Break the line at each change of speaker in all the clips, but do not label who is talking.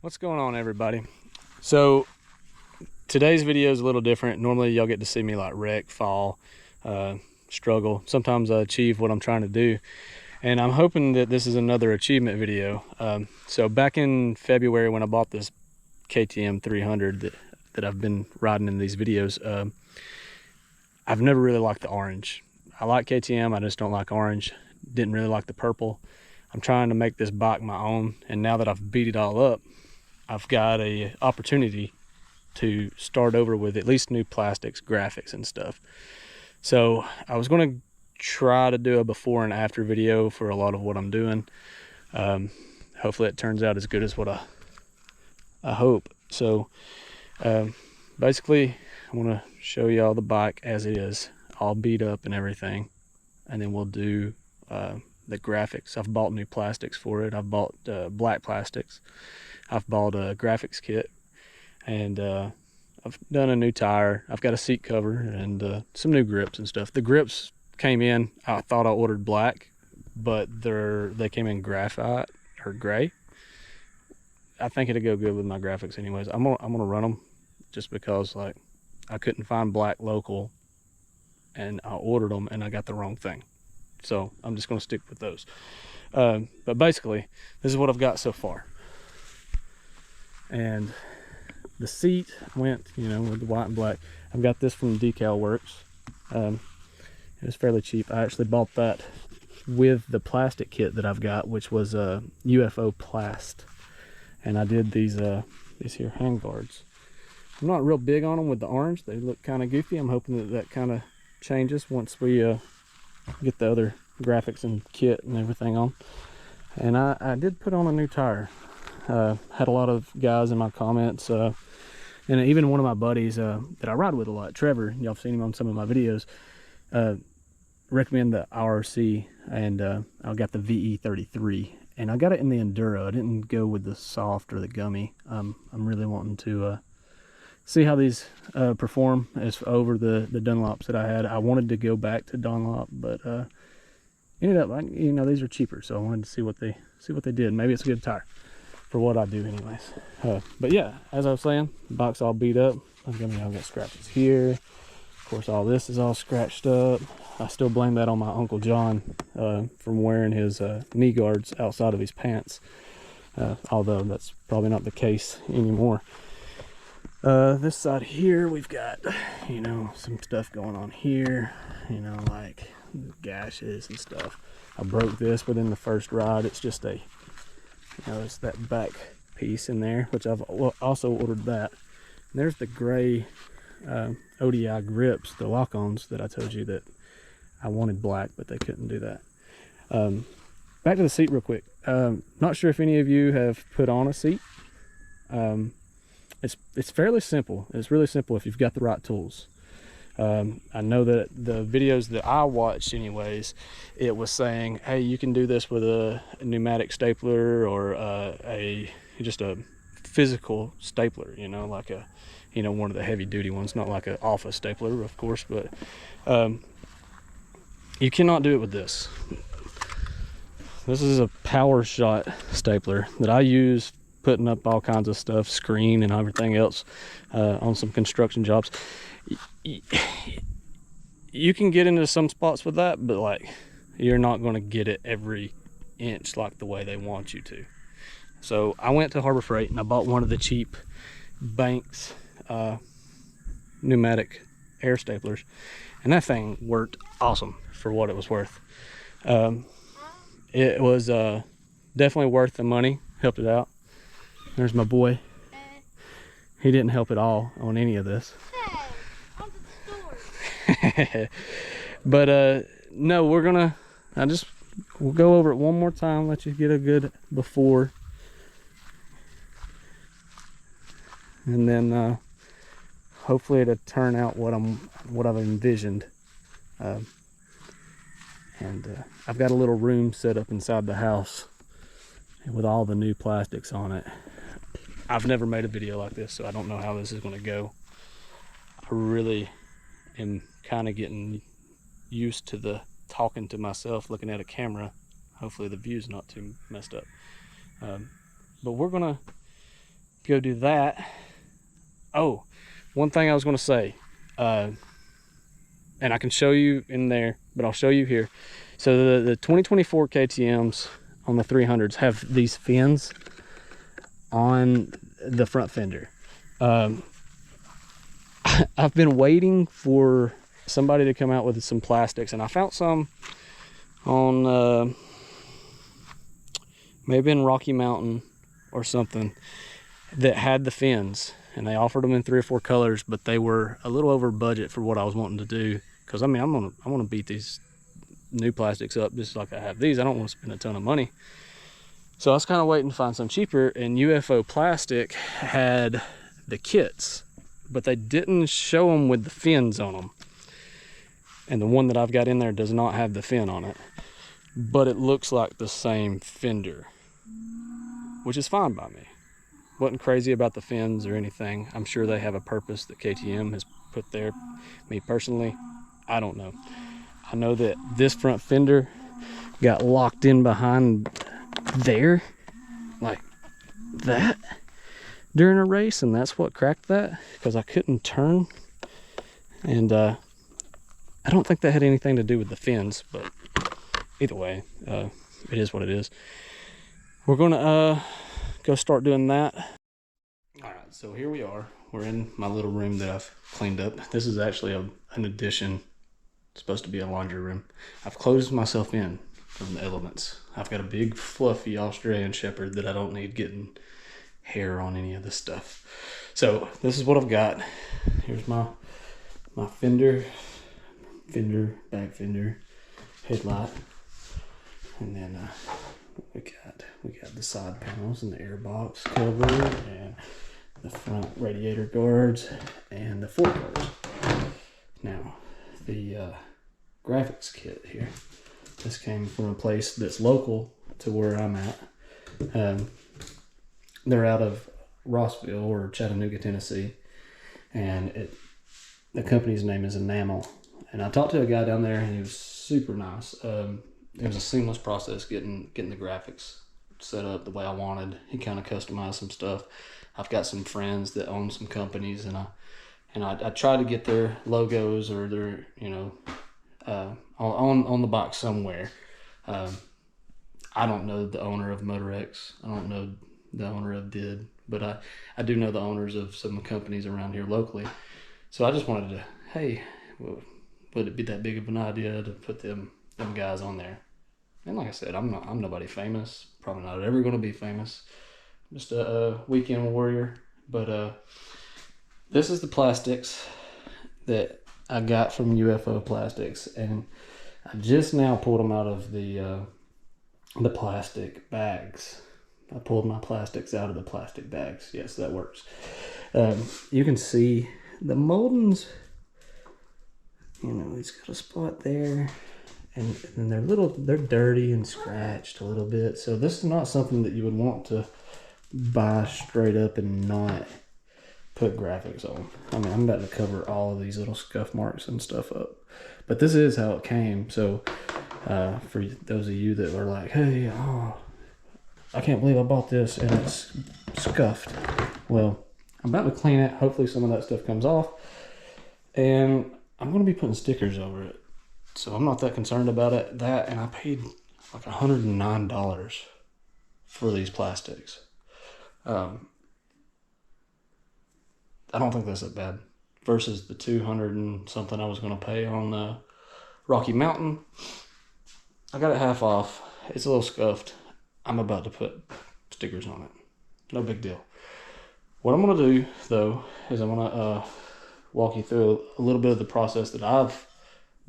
What's going on, everybody? So today's video is a little different. Normally y'all get to see me like wreck, fall, struggle. Sometimes I achieve what I'm trying to do, and I'm hoping that this is another achievement video. So back in February when I bought this KTM 300 that I've been riding in these videos, I've never really liked the orange. I like KTM, I just don't like orange. Didn't really like the purple. I'm trying to make this bike my own, and now that I've beat it all up, I've got a opportunity to start over with at least new plastics, graphics and stuff. So I was going to try to do a before and after video for a lot of what I'm doing. Hopefully it turns out as good as what I hope. So basically I want to show y'all the bike as it is, all beat up and everything, and then we'll do the graphics. I've bought new plastics for it. I've bought black plastics. I've bought a graphics kit, and I've done a new tire. I've got a seat cover and some new grips and stuff. The grips came in, I thought I ordered black, but they came in graphite or gray. I think it'll go good with my graphics anyways. I'm gonna run them just because like I couldn't find black local, and I ordered them and I got the wrong thing. So I'm just gonna stick with those. But basically, this is what I've got so far. And the seat went, with the white and black. I've got this from Decal Works. It was fairly cheap. I actually bought that with the plastic kit that I've got, which was a UFO plast. And I did these here hand guards. I'm not real big on them with the orange. They look kind of goofy. I'm hoping that kind of changes once we get the other graphics and kit and everything on. And I did put on a new tire. Had a lot of guys in my comments, and even one of my buddies that I ride with a lot, Trevor, y'all have seen him on some of my videos, recommend the RC, and I got the VE33, and I got it in the Enduro. I didn't go with the soft or the gummy. I'm really wanting to see how these perform as over the Dunlops that I had. I wanted to go back to Dunlop, but ended up, these are cheaper, so I wanted to see what they did. Maybe it's a good tire for what I do anyways. But yeah, as I was saying, the box all beat up. I've got scratches here. Of course, all this is all scratched up. I still blame that on my Uncle John from wearing his knee guards outside of his pants, although that's probably not the case anymore. This side here, we've got, some stuff going on here, like gashes and stuff. I broke this within the first ride. It's just it's that back piece in there, which I've also ordered that. And there's the gray ODI grips, the lock-ons that I told you that I wanted black, but they couldn't do that. Back to the seat real quick. Not sure if any of you have put on a seat. It's fairly simple. It's really simple if you've got the right tools. I know that the videos that I watched anyways, it was saying, hey, you can do this with a pneumatic stapler or just a physical stapler, like one of the heavy duty ones, not like an office stapler, of course, but you cannot do it with this. This is a Power Shot stapler that I use putting up all kinds of stuff, screen and everything else on some construction jobs. You can get into some spots with that, but like you're not going to get it every inch like the way they want you to. So I went to Harbor Freight and I bought one of the cheap Banks pneumatic air staplers, and that thing worked awesome for what it was worth. It was definitely worth the money. Helped it out. There's my boy. He didn't help at all on any of this. But no, we'll go over it one more time, let you get a good before, and then hopefully it'll turn out what I've envisioned. And I've got a little room set up inside the house with all the new plastics on it. I've never made a video like this, so I don't know how this is going to go. I really am kind of getting used to the talking to myself, looking at a camera. Hopefully the view's not too messed up. But we're gonna go do that. Oh, one thing I was going to say, and I can show you in there, but I'll show you here. So the 2024 KTMs on the 300s have these fins on the front fender. I've been waiting for somebody to come out with some plastics, and I found some on maybe in Rocky Mountain or something that had the fins, and they offered them in 3 or 4 colors, but they were a little over budget for what I was wanting to do. Because I mean, I want to beat these new plastics up just like I have these. I don't want to spend a ton of money. So I was kind of waiting to find some cheaper, and UFO Plastic had the kits, but they didn't show them with the fins on them. And the one that I've got in there does not have the fin on it, but it looks like the same fender, which is fine by me. Wasn't crazy about the fins or anything. I'm sure they have a purpose that KTM has put there. Me personally, I don't know. I know that this front fender got locked in behind there, like that, during a race, and that's what cracked that, because I couldn't turn. And I don't think that had anything to do with the fins, but either way, it is what it is. We're gonna go start doing that. All right, so here we are. We're in my little room that I've cleaned up. This is actually an addition. It's supposed to be a laundry room. I've closed myself in from the elements. I've got a big fluffy Australian Shepherd that I don't need getting hair on any of this stuff. So this is what I've got. Here's my fender, back fender, headlight, and then we got the side panels and the air box cover and the front radiator guards and the fork guards. Now the graphics kit here, this came from a place that's local to where I'm at. They're out of Rossville or Chattanooga, Tennessee, and the company's name is Enamel. And I talked to a guy down there, and he was super nice. It was a seamless process getting the graphics set up the way I wanted. He kind of customized some stuff. I've got some friends that own some companies, and I try to get their logos or their, on the box somewhere. I don't know the owner of Motorex. I don't know the owner of Did, but I do know the owners of some companies around here locally. So I just wanted to, hey, would it be that big of an idea to put them guys on there? And like I said, I'm nobody famous. Probably not ever going to be famous. Just a weekend warrior. But this is the plastics that I got from UFO Plastics, and I just now pulled them out of the plastic bags. I pulled my plastics out of the plastic bags. Yes, that works. You can see the moldings. It's got a spot there, and they're dirty and scratched a little bit. So this is not something that you would want to buy straight up and not put graphics on. I mean, I'm about to cover all of these little scuff marks and stuff up, but this is how it came. So for those of you that were like, hey, I can't believe I bought this and it's scuffed. Well, I'm about to clean it. Hopefully some of that stuff comes off, and I'm going to be putting stickers over it. So I'm not that concerned about it. And I paid like $109 for these plastics. I don't think that's that bad versus the 200 and something I was going to pay on Rocky Mountain. I got it half off. It's a little scuffed. I'm about to put stickers on it. No big deal. What I'm going to do, though, is I'm going to walk you through a little bit of the process that I've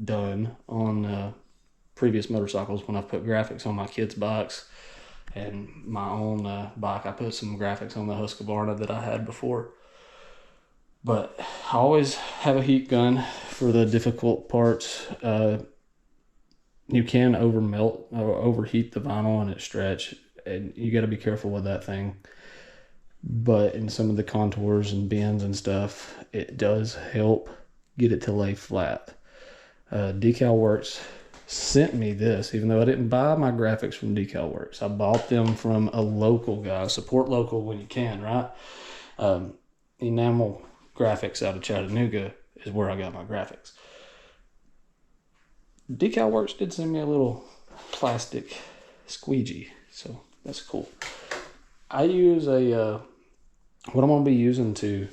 done on previous motorcycles when I've put graphics on my kids' bikes and my own bike. I put some graphics on the Husqvarna that I had before. But I always have a heat gun for the difficult parts. You can overheat the vinyl and it stretch, and you got to be careful with that thing. But in some of the contours and bends and stuff, it does help get it to lay flat. Decal works sent me this, even though I didn't buy my graphics from Decal Works. I bought them from a local guy. Support local when you can, right? Enamel Graphics out of Chattanooga is where I got my graphics. Decal Works did send me a little plastic squeegee, so that's cool. I use a what I'm going to be using to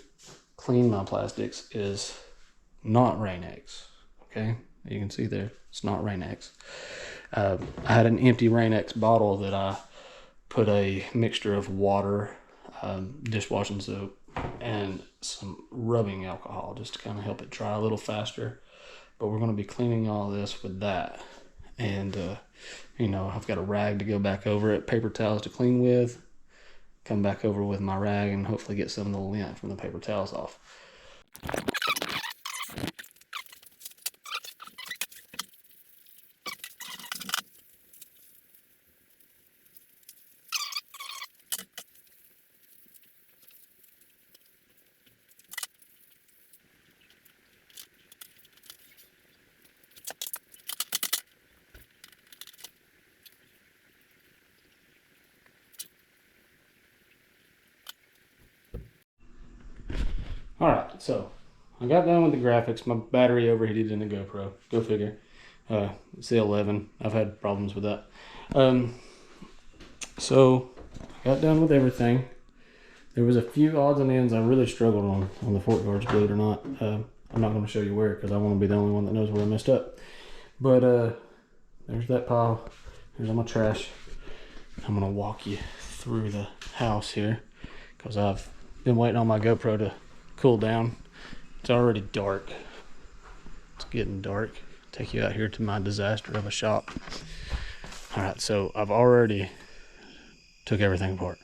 clean my plastics is not Rain-X. Okay, you can see there, it's not Rain-X. I had an empty Rain-X bottle that I put a mixture of water, dishwashing soap, and some rubbing alcohol just to kind of help it dry a little faster. But we're going to be cleaning all this with that. And, you know, I've got a rag to go back over it, paper towels to clean with, come back over with my rag and hopefully get some of the lint from the paper towels off. All right, so I got done with the graphics. My battery overheated in the GoPro. Go figure. It's the 11. I've had problems with that. So I got done with everything. There was a few odds and ends I really struggled on the fork guards, believe it or not. I'm not going to show you where because I want to be the only one that knows where I messed up. But there's that pile. Here's all my trash. I'm going to walk you through the house here because I've been waiting on my GoPro to cool down. It's already dark. It's getting dark. Take you out here to my disaster of a shop. All right, so I've already took everything apart.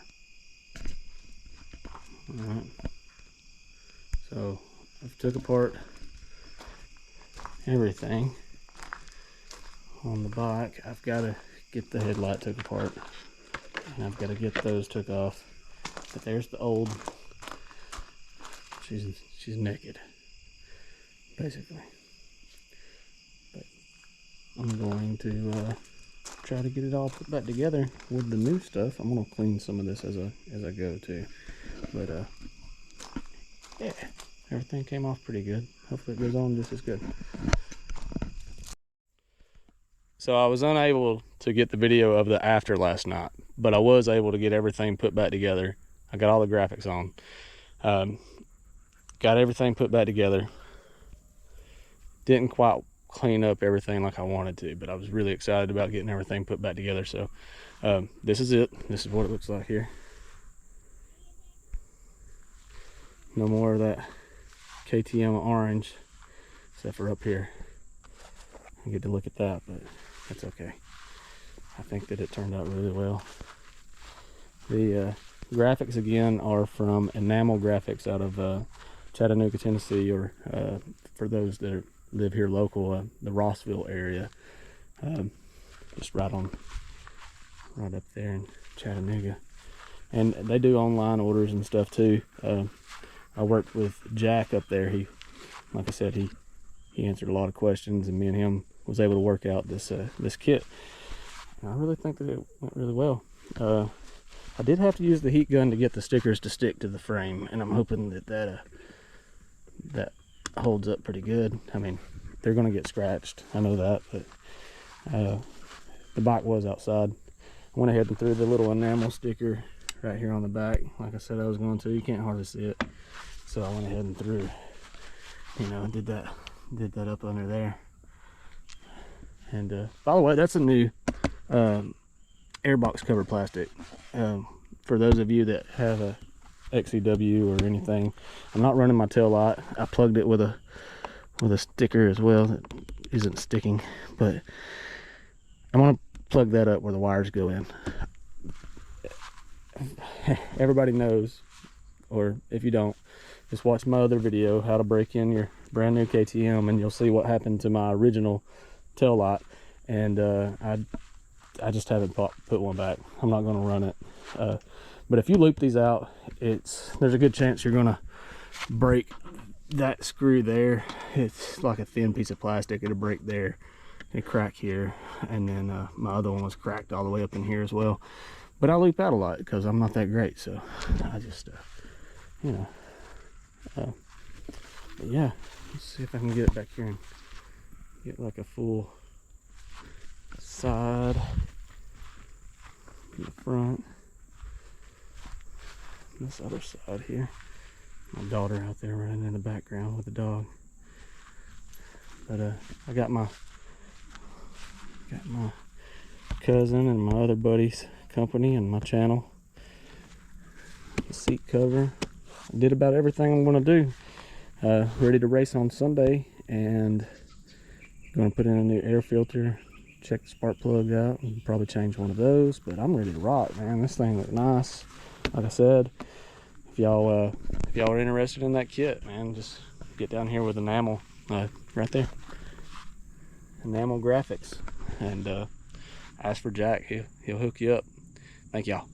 All right, so I've took apart everything on the bike. I've got to get the headlight took apart, and I've got to get those took off. But there's the old. She's naked, basically. But I'm going to try to get it all put back together with the new stuff. I'm gonna clean some of this as I go too. But yeah, everything came off pretty good. Hopefully it goes on just as good. So I was unable to get the video of the after last night, but I was able to get everything put back together. I got all the graphics on. Got everything put back together. Didn't quite clean up everything like I wanted to, but I was really excited about getting everything put back together. So this is it. This is what it looks like here. No more of that KTM orange, except for up here. I get to look at that, but that's okay. I think that it turned out really well. The graphics again are from Enamel Graphics out of Chattanooga, Tennessee, or for those that live here local, the Rossville area. Just right up there in Chattanooga. And they do online orders and stuff too. I worked with Jack up there. He, like I said, he answered a lot of questions, and me and him was able to work out this kit. And I really think that it went really well. I did have to use the heat gun to get the stickers to stick to the frame, and I'm hoping that holds up pretty good. I mean, they're gonna get scratched, I know that, but the bike was outside. I went ahead and threw the little enamel sticker right here on the back, like I said I was going to. You can't hardly see it, so I went ahead and threw, you know, did that up under there. And by the way, that's a new airbox cover plastic. For those of you that have a XCW or anything, I'm not running my tail light. I plugged it with a sticker as well that isn't sticking, but I'm gonna plug that up where the wires go in. Everybody knows, or if you don't, just watch my other video, how to break in your brand new KTM, and you'll see what happened to my original tail light. And I just haven't put one back. I'm not going to run it. But if you loop these out, there's a good chance you're going to break that screw there. It's like a thin piece of plastic. It'll break there, a crack here, and then my other one was cracked all the way up in here as well. But I loop out a lot because I'm not that great, so I just you know, but yeah, let's see if I can get it back here and get like a full side in the front. This other side here, my daughter out there running in the background with the dog. But I got my cousin and my other buddy's company and my channel. The seat cover. I did about everything I'm gonna do. Ready to race on Sunday, and gonna put in a new air filter, check the spark plugs out, and probably change one of those. But I'm ready to rock, man. This thing looks nice. Like I said, if y'all are interested in that kit, man, just get down here with enamel right there, enamel graphics, and ask for Jack. He'll hook you up. Thank y'all.